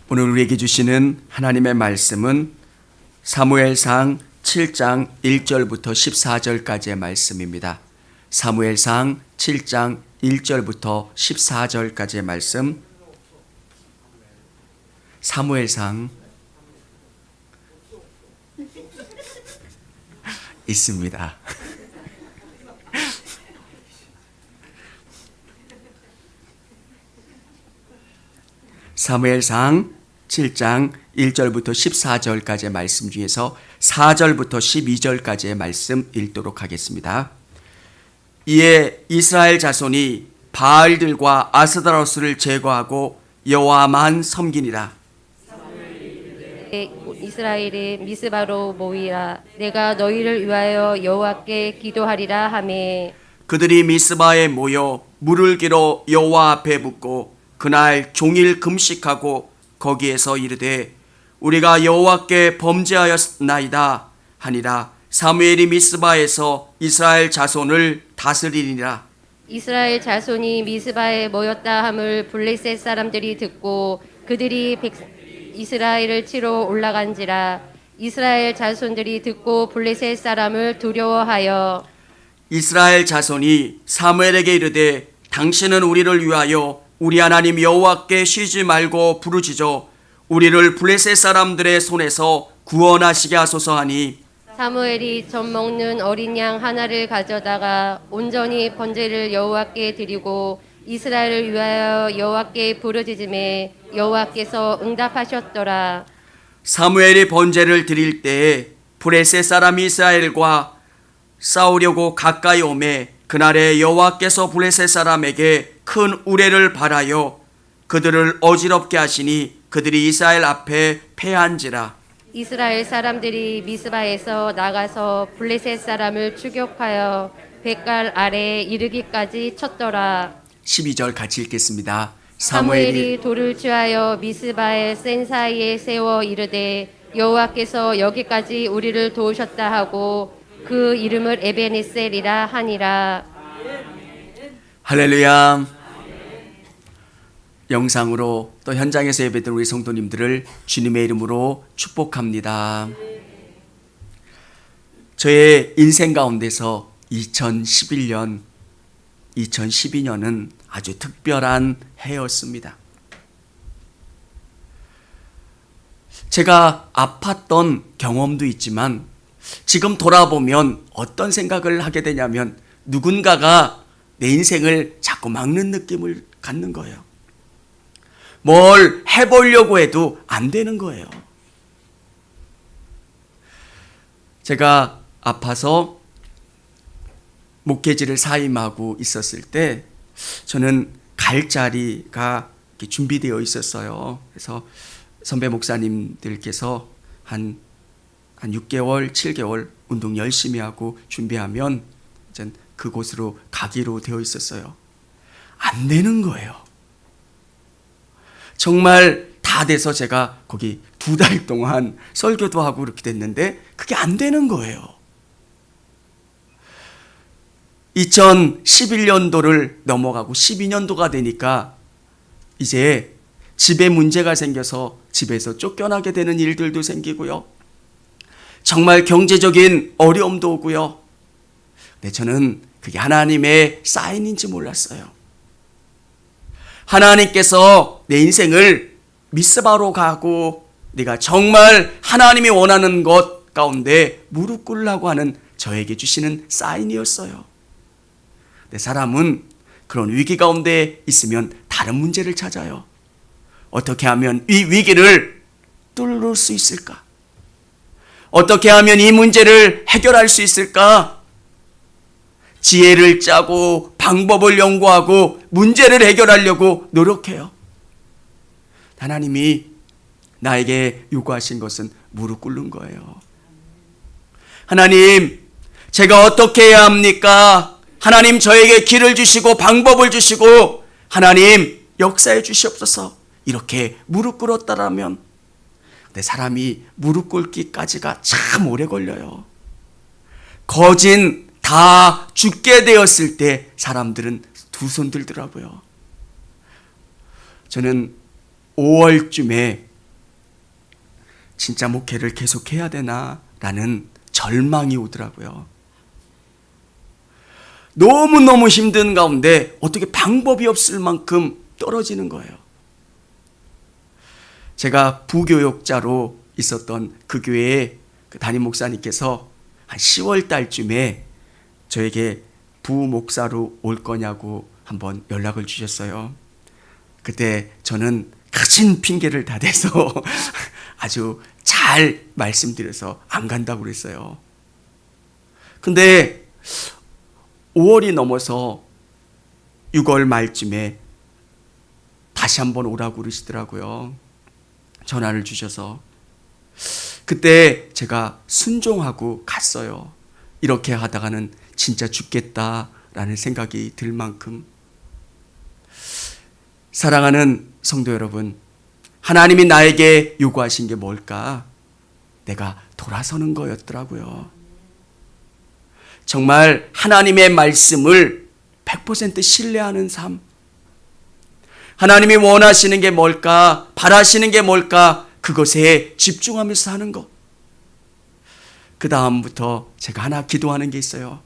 오늘 우리에게 주시는 하나님의 말씀은 사무엘상 7장 1절부터 14절까지의 말씀입니다. 사무엘상 7장 1절부터 14절까지의 말씀. 사무엘상 있습니다. 사무엘상 7장 1절부터 14절까지의 말씀 중에서 4절부터 12절까지의 말씀 읽도록 하겠습니다. 이에 이스라엘 자손이 바알들과 아스다로스를 제거하고 여호와만 섬기니라. 이스라엘이 미스바로 모이라. 내가 너희를 위하여 여호와께 기도하리라 하매 그들이 미스바에 모여 물을 길어 여호와 앞에 붓고 그날 종일 금식하고 거기에서 이르되 우리가 여호와께 범죄하였나이다 하니라. 사무엘이 미스바에서 이스라엘 자손을 다스리니라. 이스라엘 자손이 미스바에 모였다 함을 블레셋 사람들이 듣고 그들이 이스라엘을 치러 올라간지라. 이스라엘 자손들이 듣고 블레셋 사람을 두려워하여 이스라엘 자손이 사무엘에게 이르되 당신은 우리를 위하여 우리 하나님 여호와께 쉬지 말고 부르짖어 우리를 블레셋 사람들의 손에서 구원하시게 하소서 하니 사무엘이 젖 먹는 어린 양 하나를 가져다가 온전히 번제를 여호와께 드리고 이스라엘을 위하여 여호와께 부르짖음에 여호와께서 응답하셨더라. 사무엘이 번제를 드릴 때에 블레셋 사람이 이스라엘과 싸우려고 가까이 오매 그날에 여호와께서 블레셋 사람에게 큰 우레를 발하여 그들을 어지럽게 하시니 그들이 이스라엘 앞에 패한지라. 이스라엘 사람들이 미스바에서 나가서 블레셋 사람을 추격하여 벳갈 아래에 이르기까지 쳤더라. 12절 같이 읽겠습니다. 사무엘이 돌을 취하여 미스바의 센 사이에 세워 이르되 여호와께서 여기까지 우리를 도우셨다 하고 그 이름을 에베네셀이라 하니라. 할렐루야. 영상으로 또 현장에서 예배드리는 우리 성도님들을 주님의 이름으로 축복합니다. 저의 인생 가운데서 2011년, 2012년은 아주 특별한 해였습니다. 제가 아팠던 경험도 있지만 지금 돌아보면 어떤 생각을 하게 되냐면 누군가가 내 인생을 자꾸 막는 느낌을 갖는 거예요. 뭘 해보려고 해도 안 되는 거예요. 제가 아파서 목회지를 사임하고 있었을 때 저는 갈 자리가 준비되어 있었어요. 그래서 선배 목사님들께서 한 6개월, 7개월 운동 열심히 하고 준비하면 이제 그곳으로 가기로 되어 있었어요. 안 되는 거예요. 정말 다 돼서 제가 거기 2달 동안 설교도 하고 그렇게 됐는데 그게 안 되는 거예요. 2011년도를 넘어가고 12년도가 되니까 이제 집에 문제가 생겨서 집에서 쫓겨나게 되는 일들도 생기고요. 정말 경제적인 어려움도 오고요. 근데 저는 그게 하나님의 사인인지 몰랐어요. 하나님께서 내 인생을 미스바로 가고 네가 정말 하나님이 원하는 것 가운데 무릎 꿇으라고 하는 저에게 주시는 사인이었어요. 근데 사람은 그런 위기 가운데 있으면 다른 문제를 찾아요. 어떻게 하면 이 위기를 뚫을 수 있을까? 어떻게 하면 이 문제를 해결할 수 있을까? 지혜를 짜고 방법을 연구하고 문제를 해결하려고 노력해요. 하나님이 나에게 요구하신 것은 무릎 꿇는 거예요. 하나님, 제가 어떻게 해야 합니까? 하나님 저에게 길을 주시고 방법을 주시고 하나님 역사해 주시옵소서. 이렇게 무릎 꿇었다라면 근데 사람이 무릎 꿇기까지가 참 오래 걸려요. 거진 다 죽게 되었을 때 사람들은 두 손 들더라고요. 저는 5월쯤에 진짜 목회를 계속해야 되나라는 절망이 오더라고요. 너무너무 힘든 가운데 어떻게 방법이 없을 만큼 떨어지는 거예요. 제가 부교역자로 있었던 그 교회에 그 담임 목사님께서 한 10월 달쯤에 저에게 부목사로 올 거냐고 한번 연락을 주셨어요. 그때 저는 크신 핑계를 다 대서 아주 잘 말씀드려서 안 간다고 그랬어요. 근데 5월이 넘어서 6월 말쯤에 다시 한번 오라고 그러시더라고요. 전화를 주셔서. 그때 제가 순종하고 갔어요. 이렇게 하다가는 진짜 죽겠다라는 생각이 들 만큼. 사랑하는 성도 여러분, 하나님이 나에게 요구하신 게 뭘까? 내가 돌아서는 거였더라고요. 정말 하나님의 말씀을 100% 신뢰하는 삶. 하나님이 원하시는 게 뭘까? 바라시는 게 뭘까? 그것에 집중하면서 사는 것. 그 다음부터 제가 하나 기도하는 게 있어요.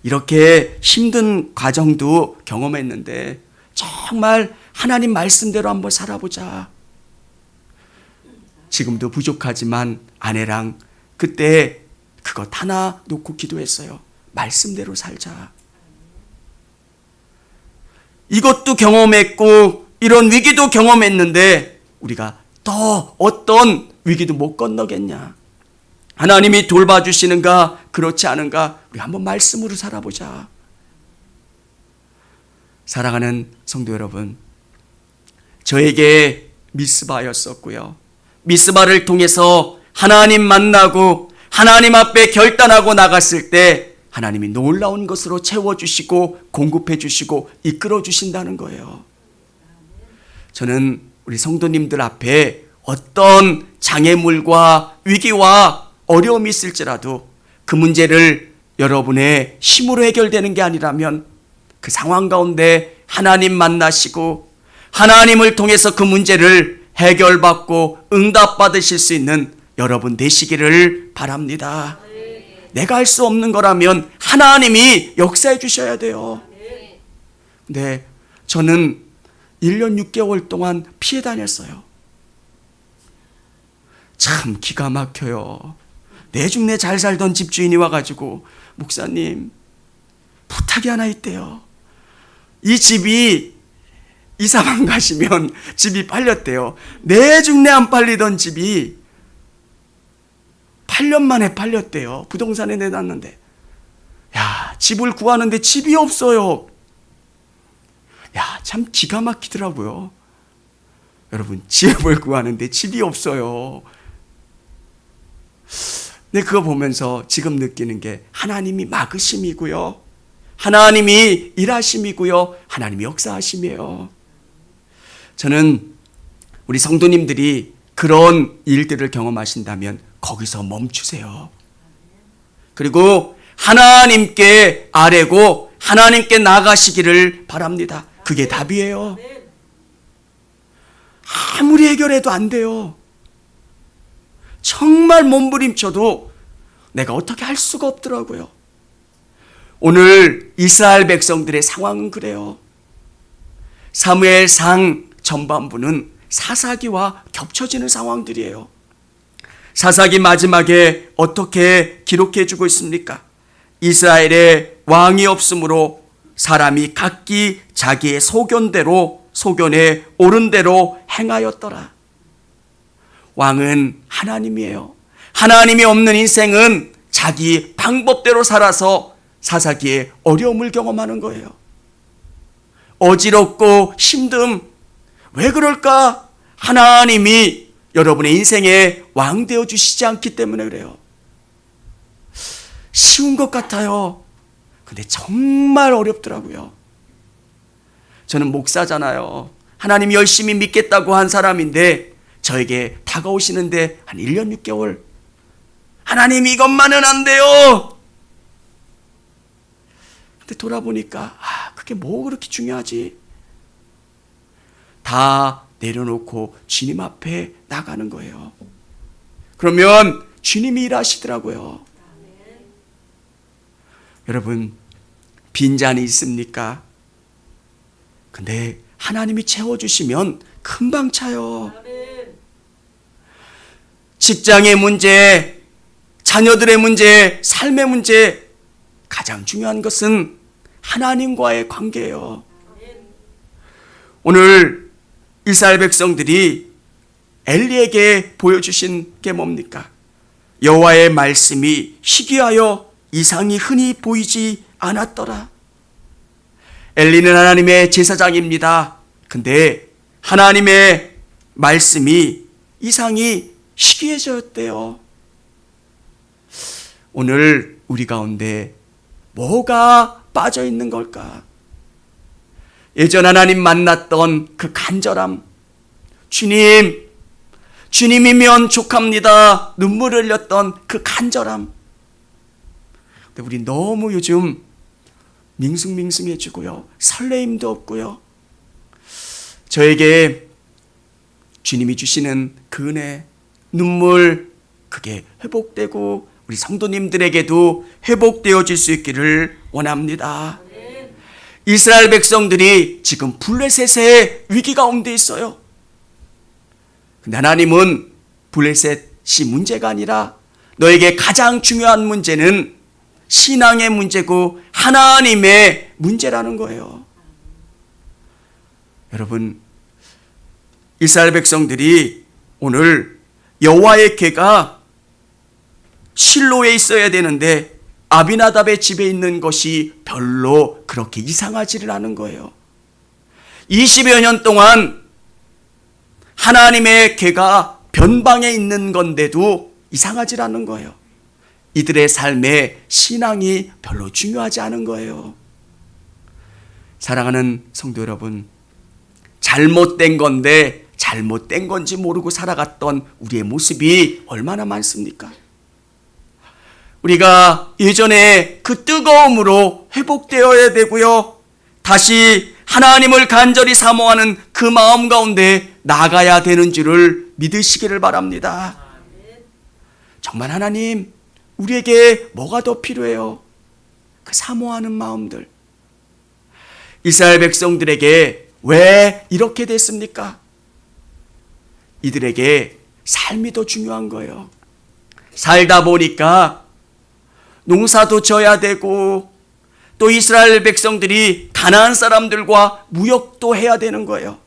이렇게 힘든 과정도 경험했는데 정말 하나님 말씀대로 한번 살아보자. 지금도 부족하지만 아내랑 그때 그것 하나 놓고 기도했어요. 말씀대로 살자. 이것도 경험했고 이런 위기도 경험했는데 우리가 더 어떤 위기도 못 건너겠냐. 하나님이 돌봐주시는가 그렇지 않은가 우리 한번 말씀으로 살아보자. 사랑하는 성도 여러분, 저에게 미스바였었고요. 미스바를 통해서 하나님 만나고 하나님 앞에 결단하고 나갔을 때 하나님이 놀라운 것으로 채워주시고 공급해주시고 이끌어주신다는 거예요. 저는 우리 성도님들 앞에 어떤 장애물과 위기와 어려움이 있을지라도 그 문제를 여러분의 힘으로 해결되는 게 아니라면 그 상황 가운데 하나님 만나시고 하나님을 통해서 그 문제를 해결받고 응답받으실 수 있는 여러분 되시기를 바랍니다. 내가 할 수 없는 거라면 하나님이 역사해 주셔야 돼요. 근데 저는 1년 6개월 동안 피해 다녔어요. 참 기가 막혀요. 내중내 잘 살던 집주인이 와가지고 목사님 부탁이 하나 있대요. 이 집이 이사만 가시면 집이 팔렸대요. 내중내 안 팔리던 집이 8년 만에 팔렸대요. 부동산에 내놨는데. 야, 집을 구하는데 집이 없어요. 야, 참 기가 막히더라고요. 여러분, 집을 구하는데 집이 없어요. 근데 그거 보면서 지금 느끼는 게 하나님이 막으심이고요. 하나님이 일하심이고요. 하나님이 역사하심이에요. 저는 우리 성도님들이 그런 일들을 경험하신다면 거기서 멈추세요. 그리고 하나님께 아뢰고 하나님께 나가시기를 바랍니다. 그게 답이에요. 아무리 해결해도 안 돼요. 정말 몸부림쳐도 내가 어떻게 할 수가 없더라고요. 오늘 이스라엘 백성들의 상황은 그래요. 사무엘상 전반부는 사사기와 겹쳐지는 상황들이에요. 사사기 마지막에 어떻게 기록해 주고 있습니까? 이스라엘에 왕이 없으므로 사람이 각기 자기의 소견에 옳은 대로 행하였더라. 왕은 하나님이에요. 하나님이 없는 인생은 자기 방법대로 살아서 사사기에 어려움을 경험하는 거예요. 어지럽고 힘듦. 왜 그럴까? 하나님이 여러분의 인생에 왕 되어 주시지 않기 때문에 그래요. 쉬운 것 같아요. 근데 정말 어렵더라고요. 저는 목사잖아요. 하나님 열심히 믿겠다고 한 사람인데 저에게 다가오시는데 한 1년 6개월 하나님 이것만은 안 돼요. 근데 돌아보니까 그게 뭐 그렇게 중요하지? 다 내려놓고 주님 앞에 나가는 거예요. 그러면 주님이 일하시더라고요. 여러분, 빈잔이 있습니까? 근데 하나님이 채워주시면 금방 차요. 직장의 문제, 자녀들의 문제, 삶의 문제, 가장 중요한 것은 하나님과의 관계예요. 오늘 이스라엘 백성들이 엘리에게 보여주신 게 뭡니까? 여호와의 말씀이 희귀하여 이상이 흔히 보이지 않았더라. 엘리는 하나님의 제사장입니다. 근데 하나님의 말씀이 이상이 희귀해졌대요. 오늘 우리 가운데 뭐가 빠져 있는 걸까? 예전 하나님 만났던 그 간절함, 주님이면 족합니다. 눈물을 흘렸던 그 간절함. 근데 우리 너무 요즘 밍숭밍숭해지고요. 설레임도 없고요. 저에게 주님이 주시는 그 은혜, 눈물, 그게 회복되고 우리 성도님들에게도 회복되어질 수 있기를 원합니다. 이스라엘 백성들이 지금 블레셋의 위기 가운데 있어요. 근데 하나님은 블레셋이 문제가 아니라 너에게 가장 중요한 문제는 신앙의 문제고 하나님의 문제라는 거예요. 여러분, 이스라엘 백성들이 오늘 여호와의 궤가 실로에 있어야 되는데 아비나답의 집에 있는 것이 별로 그렇게 이상하지를 않은 거예요. 20여 년 동안 하나님의 궤가 변방에 있는 건데도 이상하지 않은 거예요. 이들의 삶에 신앙이 별로 중요하지 않은 거예요. 사랑하는 성도 여러분, 잘못된 건데 잘못된 건지 모르고 살아갔던 우리의 모습이 얼마나 많습니까? 우리가 예전에 그 뜨거움으로 회복되어야 되고요. 다시 하나님을 간절히 사모하는 그 마음 가운데 나가야 되는 줄을 믿으시기를 바랍니다. 정말 하나님, 우리에게 뭐가 더 필요해요? 그 사모하는 마음들. 이스라엘 백성들에게 왜 이렇게 됐습니까? 이들에게 삶이 더 중요한 거예요. 살다 보니까 농사도 져야 되고 또 이스라엘 백성들이 가나안 사람들과 무역도 해야 되는 거예요.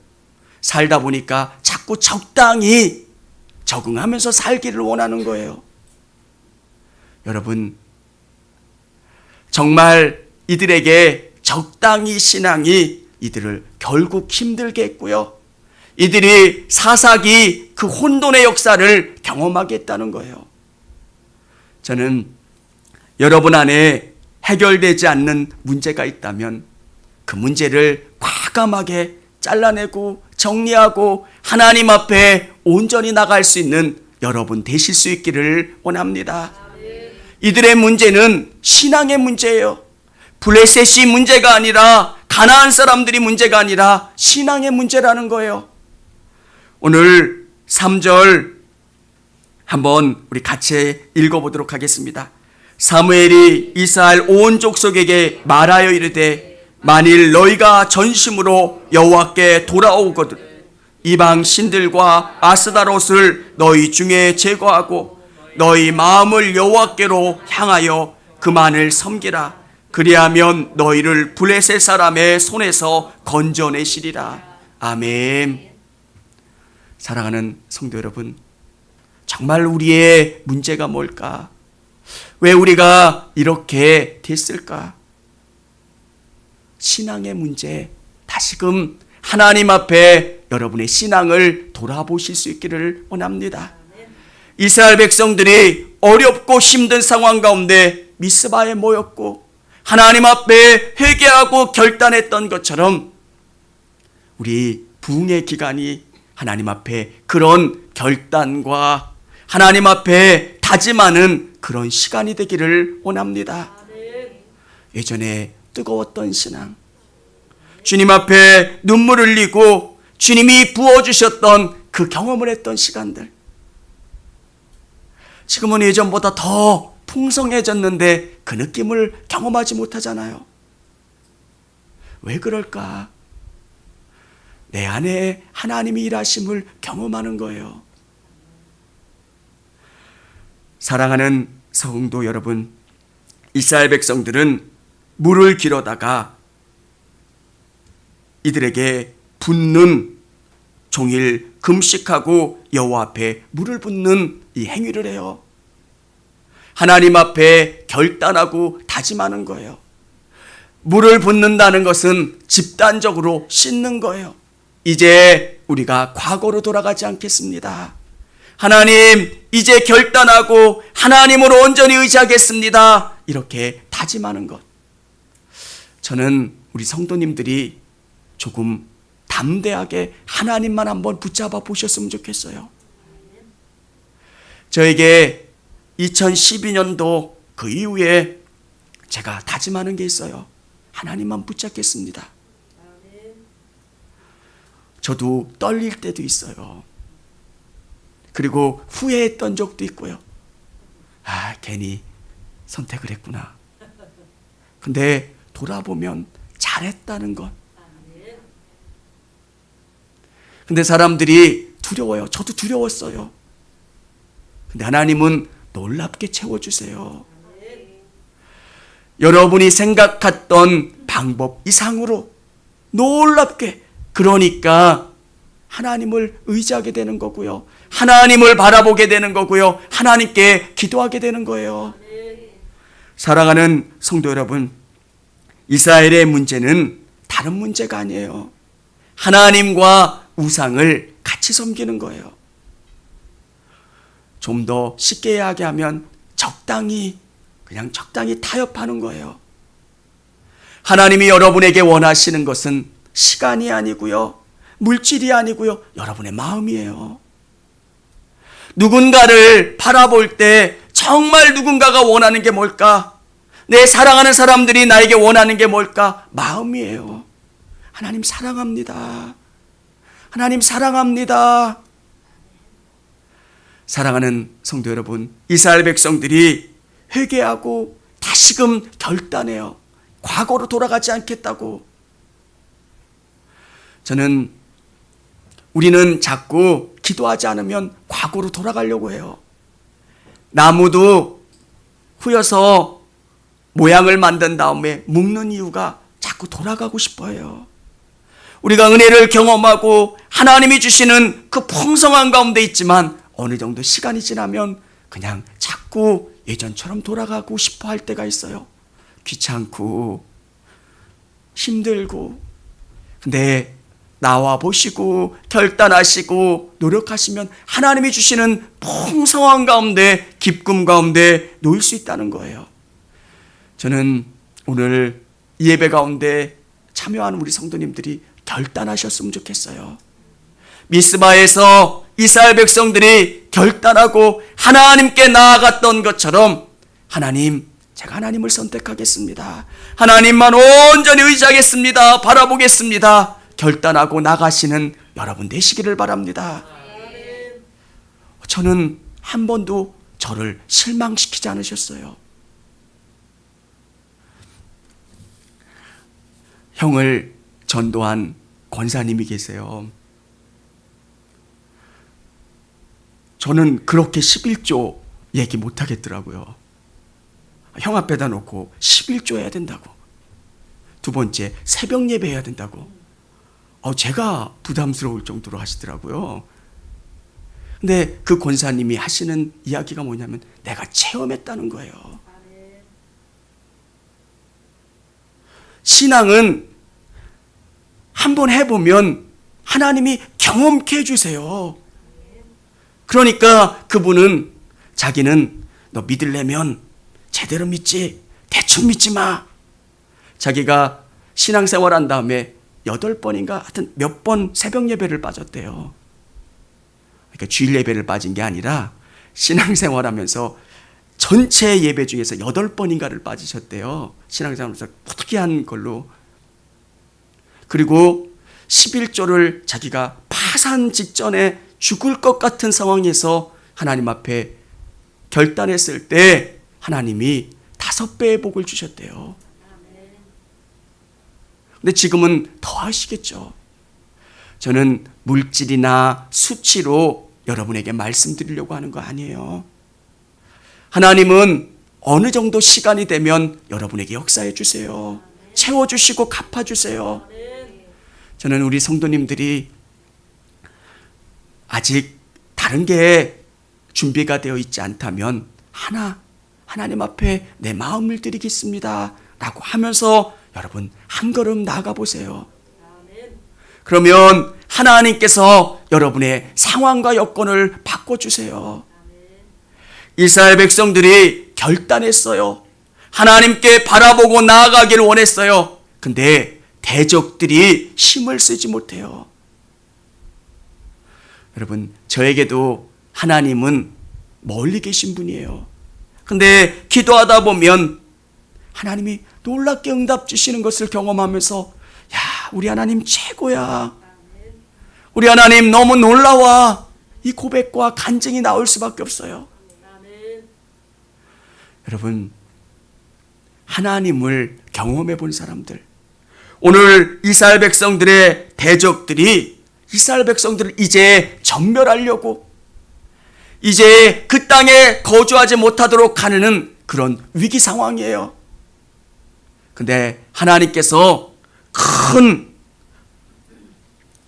살다 보니까 자꾸 적당히 적응하면서 살기를 원하는 거예요. 여러분, 정말 이들에게 적당히 신앙이 이들을 결국 힘들게 했고요. 이들이 사사기 그 혼돈의 역사를 경험하게 했다는 거예요. 저는 여러분 안에 해결되지 않는 문제가 있다면 그 문제를 과감하게 잘라내고 정리하고 하나님 앞에 온전히 나갈 수 있는 여러분 되실 수 있기를 원합니다. 이들의 문제는 신앙의 문제예요. 블레셋이 문제가 아니라 가나안 사람들이 문제가 아니라 신앙의 문제라는 거예요. 오늘 3절 한번 우리 같이 읽어보도록 하겠습니다. 사무엘이 이스라엘 온 족속에게 말하여 이르되 만일 너희가 전심으로 여호와께 돌아오거든 이방 신들과 아스다롯을 너희 중에 제거하고 너희 마음을 여호와께로 향하여 그만을 섬기라. 그리하면 너희를 블레셋 사람의 손에서 건져내시리라. 아멘. 사랑하는 성도 여러분, 정말 우리의 문제가 뭘까? 왜 우리가 이렇게 됐을까? 신앙의 문제, 다시금 하나님 앞에 여러분의 신앙을 돌아보실 수 있기를 원합니다. 이스라엘 백성들이 어렵고 힘든 상황 가운데 미스바에 모였고 하나님 앞에 회개하고 결단했던 것처럼 우리 부흥의 기간이 하나님 앞에 그런 결단과 하나님 앞에 다짐하는 그런 시간이 되기를 원합니다. 예전에 뜨거웠던 신앙, 주님 앞에 눈물 흘리고 주님이 부어주셨던 그 경험을 했던 시간들, 지금은 예전보다 더 풍성해졌는데 그 느낌을 경험하지 못하잖아요. 왜 그럴까? 내 안에 하나님이 일하심을 경험하는 거예요. 사랑하는 성도 여러분, 이스라엘 백성들은 물을 길어다가 이들에게 붓는 종일 금식하고 여호와 앞에 물을 붓는 이 행위를 해요. 하나님 앞에 결단하고 다짐하는 거예요. 물을 붓는다는 것은 집단적으로 씻는 거예요. 이제 우리가 과거로 돌아가지 않겠습니다. 하나님, 이제 결단하고 하나님으로 온전히 의지하겠습니다. 이렇게 다짐하는 것. 저는 우리 성도님들이 조금 담대하게 하나님만 한번 붙잡아 보셨으면 좋겠어요. 저에게 2012년도 그 이후에 제가 다짐하는 게 있어요. 하나님만 붙잡겠습니다. 저도 떨릴 때도 있어요. 그리고 후회했던 적도 있고요. 괜히 선택을 했구나. 근데 돌아보면 잘했다는 것. 근데 사람들이 두려워요. 저도 두려웠어요. 근데 하나님은 놀랍게 채워주세요. 여러분이 생각했던 방법 이상으로 놀랍게. 그러니까 하나님을 의지하게 되는 거고요. 하나님을 바라보게 되는 거고요. 하나님께 기도하게 되는 거예요. 사랑하는 성도 여러분, 이스라엘의 문제는 다른 문제가 아니에요. 하나님과 우상을 같이 섬기는 거예요. 좀 더 쉽게 이야기하면 그냥 적당히 타협하는 거예요. 하나님이 여러분에게 원하시는 것은 시간이 아니고요. 물질이 아니고요. 여러분의 마음이에요. 누군가를 바라볼 때 정말 누군가가 원하는 게 뭘까? 내 사랑하는 사람들이 나에게 원하는 게 뭘까? 마음이에요. 하나님 사랑합니다. 하나님 사랑합니다. 사랑하는 성도 여러분, 이스라엘 백성들이 회개하고 다시금 결단해요. 과거로 돌아가지 않겠다고. 우리는 자꾸 기도하지 않으면 과거로 돌아가려고 해요. 나무도 후여서 모양을 만든 다음에 묶는 이유가 자꾸 돌아가고 싶어요. 우리가 은혜를 경험하고 하나님이 주시는 그 풍성한 가운데 있지만 어느 정도 시간이 지나면 그냥 자꾸 예전처럼 돌아가고 싶어 할 때가 있어요. 귀찮고 힘들고. 근데 나와 보시고 결단하시고 노력하시면 하나님이 주시는 풍성한 가운데, 기쁨 가운데 놓일 수 있다는 거예요. 저는 오늘 이 예배 가운데 참여하는 우리 성도님들이 결단하셨으면 좋겠어요. 미스바에서 이스라엘 백성들이 결단하고 하나님께 나아갔던 것처럼 하나님, 제가 하나님을 선택하겠습니다. 하나님만 온전히 의지하겠습니다. 바라보겠습니다. 결단하고 나가시는 여러분 되시기를 바랍니다. 저는 한 번도 저를 실망시키지 않으셨어요. 형을 전도한 권사님이 계세요. 저는 그렇게 11조 얘기 못 하겠더라고요. 형 앞에다 놓고 11조 해야 된다고. 두 번째, 새벽 예배 해야 된다고. 제가 부담스러울 정도로 하시더라고요. 근데 그 권사님이 하시는 이야기가 뭐냐면 내가 체험했다는 거예요. 신앙은 한번 해보면 하나님이 경험케 해주세요. 그러니까 그분은 자기는 너 믿으려면 제대로 믿지 대충 믿지 마. 자기가 신앙생활 한 다음에 8번인가 하여튼 몇 번 새벽 예배를 빠졌대요. 그러니까 주일 예배를 빠진 게 아니라 신앙생활 하면서 전체 예배 중에서 8번인가를 빠지셨대요. 신앙생활하면서 특이한 걸로. 그리고 11조를 자기가 파산 직전에 죽을 것 같은 상황에서 하나님 앞에 결단했을 때 하나님이 5배의 복을 주셨대요. 근데 지금은 더 하시겠죠. 저는 물질이나 수치로 여러분에게 말씀드리려고 하는 거 아니에요. 하나님은 어느 정도 시간이 되면 여러분에게 역사해 주세요. 채워주시고 갚아주세요. 저는 우리 성도님들이 아직 다른 게 준비가 되어 있지 않다면 하나님 앞에 내 마음을 드리겠습니다 라고 하면서 여러분 한 걸음 나아가 보세요. 그러면 하나님께서 여러분의 상황과 여건을 바꿔주세요. 이스라엘 백성들이 결단했어요. 하나님께 바라보고 나아가기를 원했어요. 근데 대적들이 힘을 쓰지 못해요. 여러분, 저에게도 하나님은 멀리 계신 분이에요. 근데 기도하다 보면 하나님이 놀랍게 응답 주시는 것을 경험하면서 야, 우리 하나님 최고야. 우리 하나님 너무 놀라워. 이 고백과 간증이 나올 수밖에 없어요. 여러분, 하나님을 경험해 본 사람들, 오늘 이스라엘 백성들의 대적들이 이스라엘 백성들을 이제 전멸하려고, 이제 그 땅에 거주하지 못하도록 하는 그런 위기 상황이에요. 근데 하나님께서 큰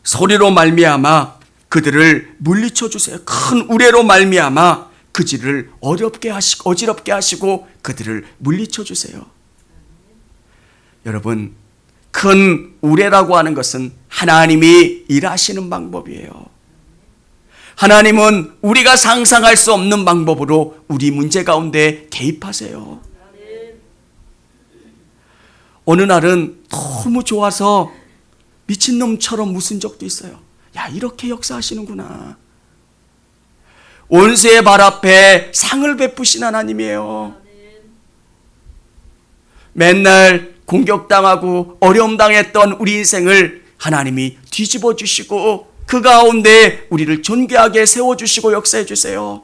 소리로 말미암아 그들을 물리쳐 주세요. 큰 우레로 말미암아 그들을 어지럽게 하시고 그들을 물리쳐 주세요. 여러분, 큰 우레라고 하는 것은 하나님이 일하시는 방법이에요. 하나님은 우리가 상상할 수 없는 방법으로 우리 문제 가운데 개입하세요. 어느 날은 너무 좋아서 미친놈처럼 웃은 적도 있어요. 야, 이렇게 역사하시는구나. 원수의 발 앞에 상을 베푸신 하나님이에요. 맨날 공격당하고 어려움 당했던 우리 인생을 하나님이 뒤집어 주시고 그 가운데 우리를 존귀하게 세워주시고 역사해 주세요.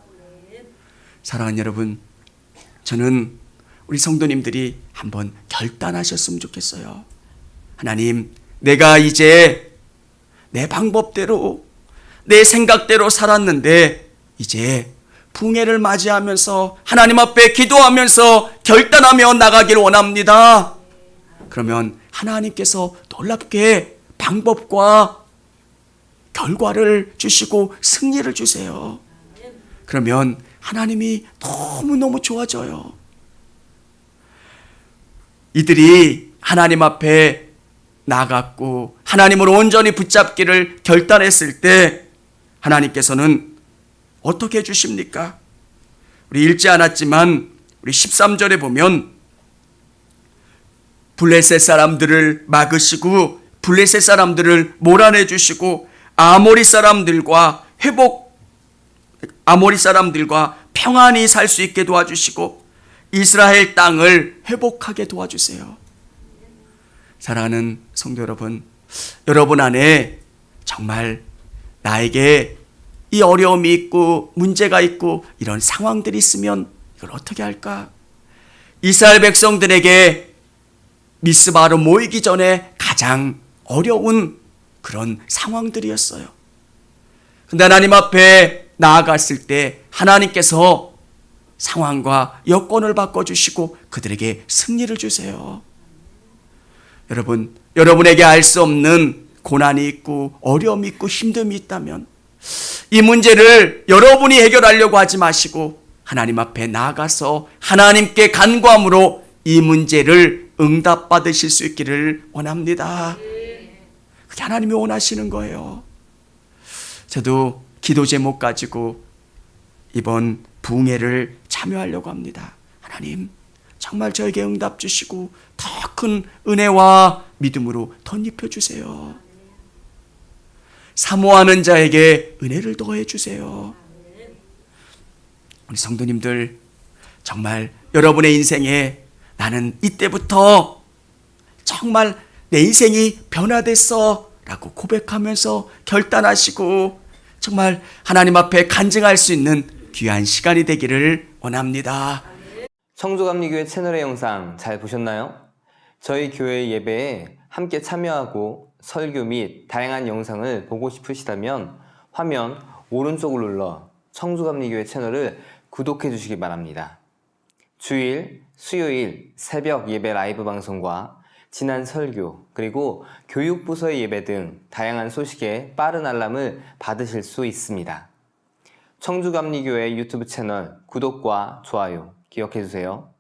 사랑하는 여러분, 저는 우리 성도님들이 한번 결단하셨으면 좋겠어요. 하나님, 내가 이제 내 방법대로 내 생각대로 살았는데 이제 붕해를 맞이하면서 하나님 앞에 기도하면서 결단하며 나가기를 원합니다. 그러면 하나님께서 놀랍게 방법과 결과를 주시고 승리를 주세요. 그러면 하나님이 너무너무 좋아져요. 이들이 하나님 앞에 나갔고 하나님을 온전히 붙잡기를 결단했을 때 하나님께서는 어떻게 해주십니까? 우리 읽지 않았지만 우리 13절에 보면 블레셋 사람들을 막으시고 블레셋 사람들을 몰아내 주시고 아모리 사람들과 평안히 살 수 있게 도와주시고 이스라엘 땅을 회복하게 도와주세요. 사랑하는 성도 여러분, 여러분 안에 정말 나에게 이 어려움이 있고 문제가 있고 이런 상황들이 있으면 이걸 어떻게 할까? 이스라엘 백성들에게 미스바로 모이기 전에 가장 어려운 그런 상황들이었어요. 근데 하나님 앞에 나아갔을 때 하나님께서 상황과 여건을 바꿔주시고 그들에게 승리를 주세요. 여러분, 여러분에게 알 수 없는 고난이 있고 어려움이 있고 힘듦이 있다면 이 문제를 여러분이 해결하려고 하지 마시고 하나님 앞에 나아가서 하나님께 간구함으로 이 문제를 응답받으실 수 있기를 원합니다. 그게 하나님이 원하시는 거예요. 저도 기도 제목 가지고 이번 부흥회를 참여하려고 합니다. 하나님, 정말 저에게 응답 주시고 더 큰 은혜와 믿음으로 덧입혀 주세요. 사모하는 자에게 은혜를 더해 주세요. 우리 성도님들, 정말 여러분의 인생에 나는 이때부터 정말 내 인생이 변화됐어 라고 고백하면서 결단하시고 정말 하나님 앞에 간증할 수 있는 귀한 시간이 되기를 원합니다. 청주감리교회 채널의 영상 잘 보셨나요? 저희 교회 예배에 함께 참여하고 설교 및 다양한 영상을 보고 싶으시다면 화면 오른쪽을 눌러 청주감리교회 채널을 구독해 주시기 바랍니다. 주일, 수요일 새벽 예배 라이브 방송과 지난 설교, 그리고 교육부서의 예배 등 다양한 소식에 빠른 알람을 받으실 수 있습니다. 청주감리교회 유튜브 채널 구독과 좋아요 기억해 주세요.